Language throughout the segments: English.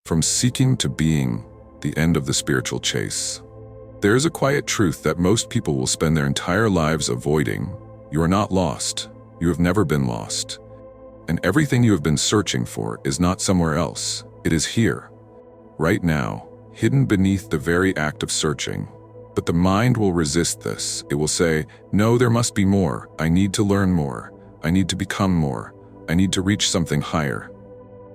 From seeking to being, the end of the spiritual chase. There is a quiet truth that most people will spend their entire lives avoiding. You are not lost. You have never been lost. And everything you have been searching for is not somewhere else. It is here, right now, hidden beneath the very act of searching. But the mind will resist this. It will say, no, there must be more. I need to learn more. I need to become more. I need to reach something higher.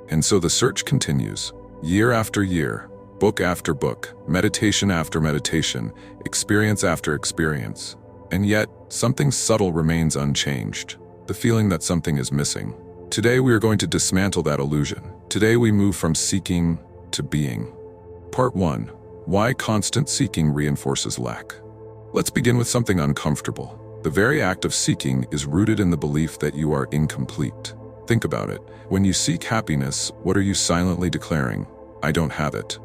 And so the search continues, year after year, book after book, meditation after meditation, experience after experience. And yet, something subtle remains unchanged, the feeling that something is missing. Today we are going to dismantle that illusion. Today we move from seeking to being. Part 1. Why constant seeking reinforces lack. Let's begin with something uncomfortable. The very act of seeking is rooted in the belief that you are incomplete. Think about it. When you seek happiness, what are you silently declaring? I don't have it.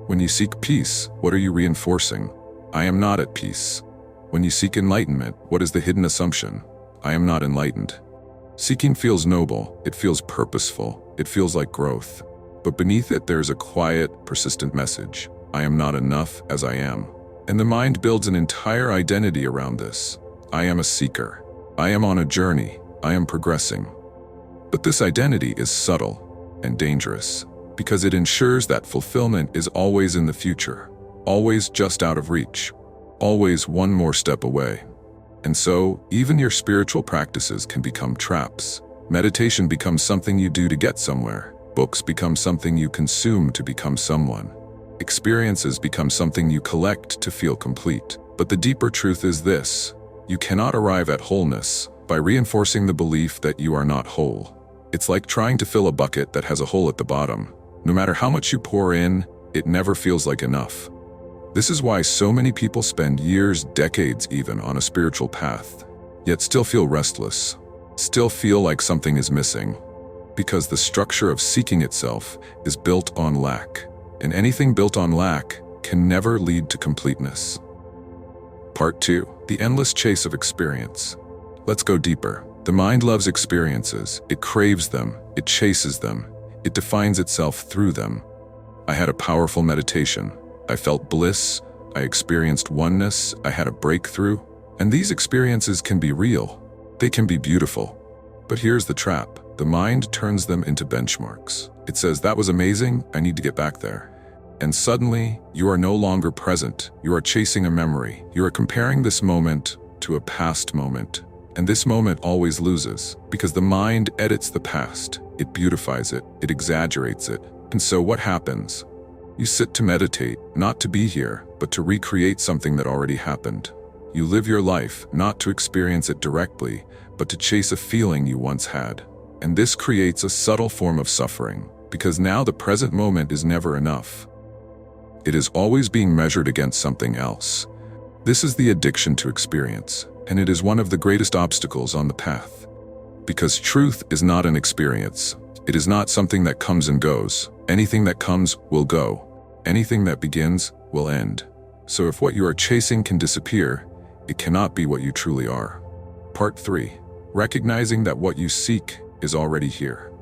When you seek peace, what are you reinforcing? I am not at peace. When you seek enlightenment, what is the hidden assumption? I am not enlightened. Seeking feels noble, it feels purposeful, it feels like growth. But beneath it there is a quiet, persistent message. I am not enough as I am. And the mind builds an entire identity around this. I am a seeker. I am on a journey. I am progressing. But this identity is subtle and dangerous because it ensures that fulfillment is always in the future, always just out of reach, always one more step away. And so, even your spiritual practices can become traps. Meditation becomes something you do to get somewhere. Books become something you consume to become someone. Experiences become something you collect to feel complete. But the deeper truth is this: you cannot arrive at wholeness by reinforcing the belief that you are not whole. It's like trying to fill a bucket that has a hole at the bottom. No matter how much you pour in, it never feels like enough. This is why so many people spend years, decades even, on a spiritual path, yet still feel restless, still feel like something is missing. Because the structure of seeking itself is built on lack, and anything built on lack can never lead to completeness. Part 2. The endless chase of experience. Let's go deeper. The mind loves experiences. It craves them. It chases them. It defines itself through them. I had a powerful meditation. I felt bliss. I experienced oneness. I had a breakthrough. And these experiences can be real. They can be beautiful. But here's the trap. The mind turns them into benchmarks. It says, that was amazing. I need to get back there. And suddenly, you are no longer present. You are chasing a memory. You are comparing this moment to a past moment. And this moment always loses, because the mind edits the past. It beautifies it. It exaggerates it. And so what happens? You sit to meditate, not to be here, but to recreate something that already happened. You live your life, not to experience it directly, but to chase a feeling you once had. And this creates a subtle form of suffering, because now the present moment is never enough. It is always being measured against something else. This is the addiction to experience, and it is one of the greatest obstacles on the path. Because truth is not an experience. It is not something that comes and goes. Anything that comes will go. Anything that begins will end. So if what you are chasing can disappear, it cannot be what you truly are. Part 3. Recognizing that what you seek is already here.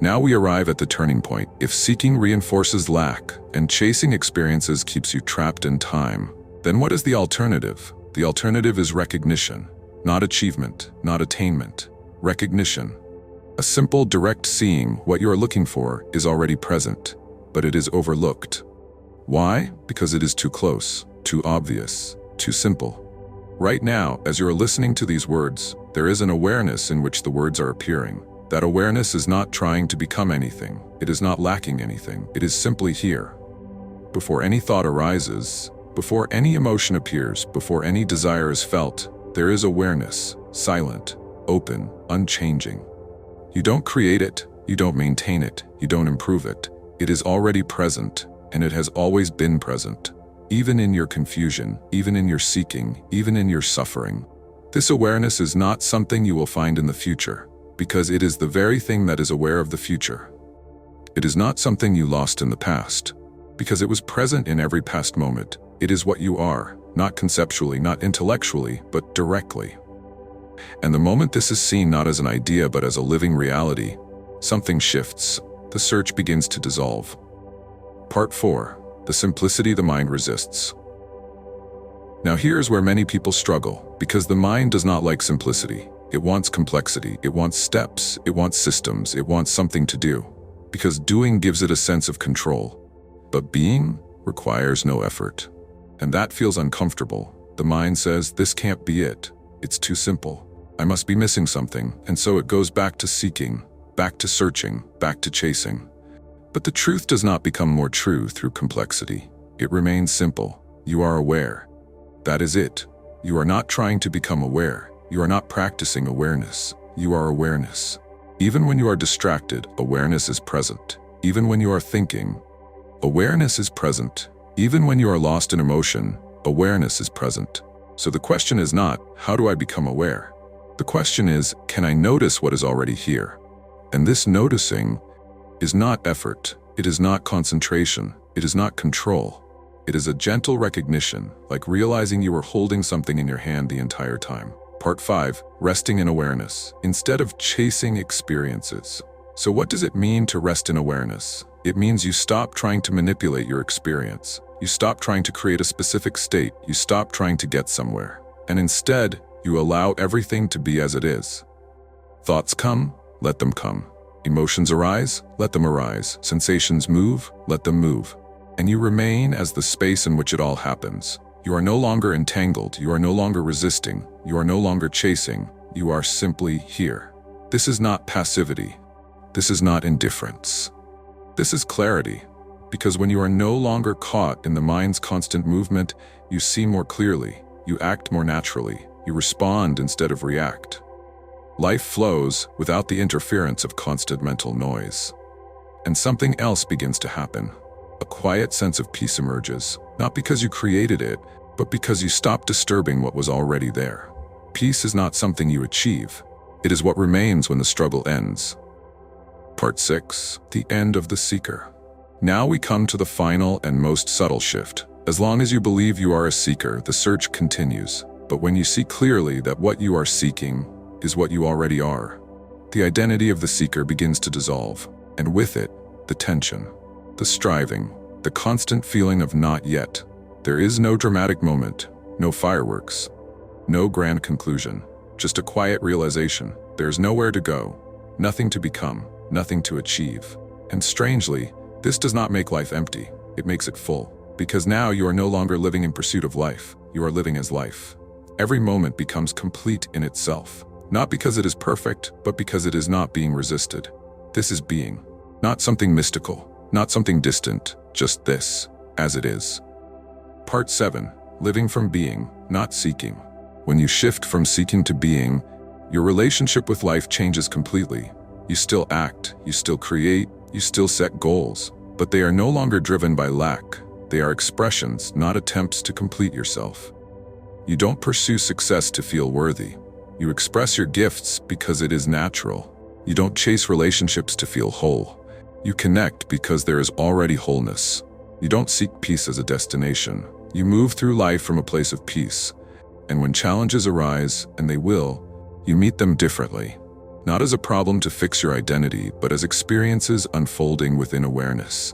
Now we arrive at the turning point. If seeking reinforces lack and chasing experiences keeps you trapped in time, then what is the alternative? The alternative is recognition, not achievement, not attainment. Recognition. A simple, direct seeing what you are looking for is already present, but it is overlooked. Why? Because it is too close, too obvious, too simple. Right now, as you are listening to these words, there is an awareness in which the words are appearing. That awareness is not trying to become anything. It is not lacking anything. It is simply here. Before any thought arises, before any emotion appears, before any desire is felt, there is awareness, silent, open, unchanging. You don't create it, you don't maintain it, you don't improve it. It is already present, and it has always been present. Even in your confusion, even in your seeking, even in your suffering. This awareness is not something you will find in the future, because it is the very thing that is aware of the future. It is not something you lost in the past, because it was present in every past moment. It is what you are, not conceptually, not intellectually, but directly. And the moment this is seen not as an idea but as a living reality, something shifts. The search begins to dissolve. Part 4. The simplicity the mind resists. Now here's where many people struggle, because the mind does not like simplicity. It wants complexity, it wants steps, it wants systems, it wants something to do. Because doing gives it a sense of control. But being requires no effort. And that feels uncomfortable. The mind says, this can't be it. It's too simple. I must be missing something, and so it goes back to seeking, back to searching, back to chasing. But the truth does not become more true through complexity. It remains simple. You are aware. That is it. You are not trying to become aware. You are not practicing awareness. You are awareness. Even when you are distracted, awareness is present. Even when you are thinking, awareness is present. Even when you are lost in emotion, awareness is present. So the question is not, how do I become aware? The question is, can I notice what is already here? And this noticing is not effort. It is not concentration. It is not control. It is a gentle recognition, like realizing you were holding something in your hand the entire time. Part 5. Resting in awareness, instead of chasing experiences. So what does it mean to rest in awareness? It means you stop trying to manipulate your experience. You stop trying to create a specific state. You stop trying to get somewhere. And instead, you allow everything to be as it is. Thoughts come, let them come. Emotions arise, let them arise. Sensations move, let them move. And you remain as the space in which it all happens. You are no longer entangled, you are no longer resisting, you are no longer chasing, you are simply here. This is not passivity. This is not indifference. This is clarity. Because when you are no longer caught in the mind's constant movement, you see more clearly, you act more naturally, you respond instead of react. Life flows without the interference of constant mental noise. And something else begins to happen. A quiet sense of peace emerges, not because you created it, but because you stopped disturbing what was already there. Peace is not something you achieve. It is what remains when the struggle ends. Part 6. The end of the seeker. Now we come to the final and most subtle shift. As long as you believe you are a seeker, the search continues. But when you see clearly that what you are seeking is what you already are, the identity of the seeker begins to dissolve, and with it, the tension, the striving, the constant feeling of not yet. There is no dramatic moment, no fireworks, no grand conclusion, just a quiet realization. There's nowhere to go, nothing to become, nothing to achieve. And strangely, this does not make life empty, it makes it full. Because now you are no longer living in pursuit of life, you are living as life. Every moment becomes complete in itself, not because it is perfect, but because it is not being resisted. This is being, not something mystical, not something distant, just this, as it is. Part 7. Living from being, not seeking. When you shift from seeking to being, your relationship with life changes completely. You still act, you still create, you still set goals, but they are no longer driven by lack. They are expressions, not attempts to complete yourself. You don't pursue success to feel worthy. You express your gifts because it is natural. You don't chase relationships to feel whole. You connect because there is already wholeness. You don't seek peace as a destination. You move through life from a place of peace. And when challenges arise, and they will, you meet them differently. Not as a problem to fix your identity, but as experiences unfolding within awareness.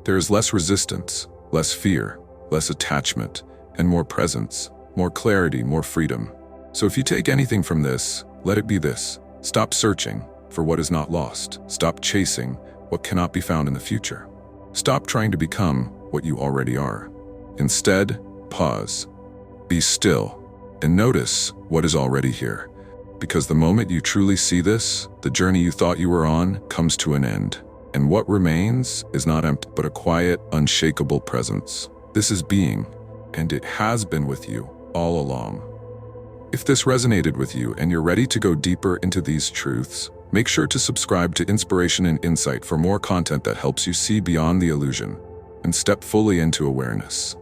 There is less resistance, less fear, less attachment, and more presence, more clarity, more freedom. So if you take anything from this, let it be this. Stop searching for what is not lost. Stop chasing what cannot be found in the future. Stop trying to become what you already are. Instead, pause, be still, and notice what is already here. Because the moment you truly see this, the journey you thought you were on comes to an end. And what remains is not empty, but a quiet, unshakable presence. This is being, and it has been with you all along. If this resonated with you and you're ready to go deeper into these truths, make sure to subscribe to Inspiration and Insight for more content that helps you see beyond the illusion and step fully into awareness.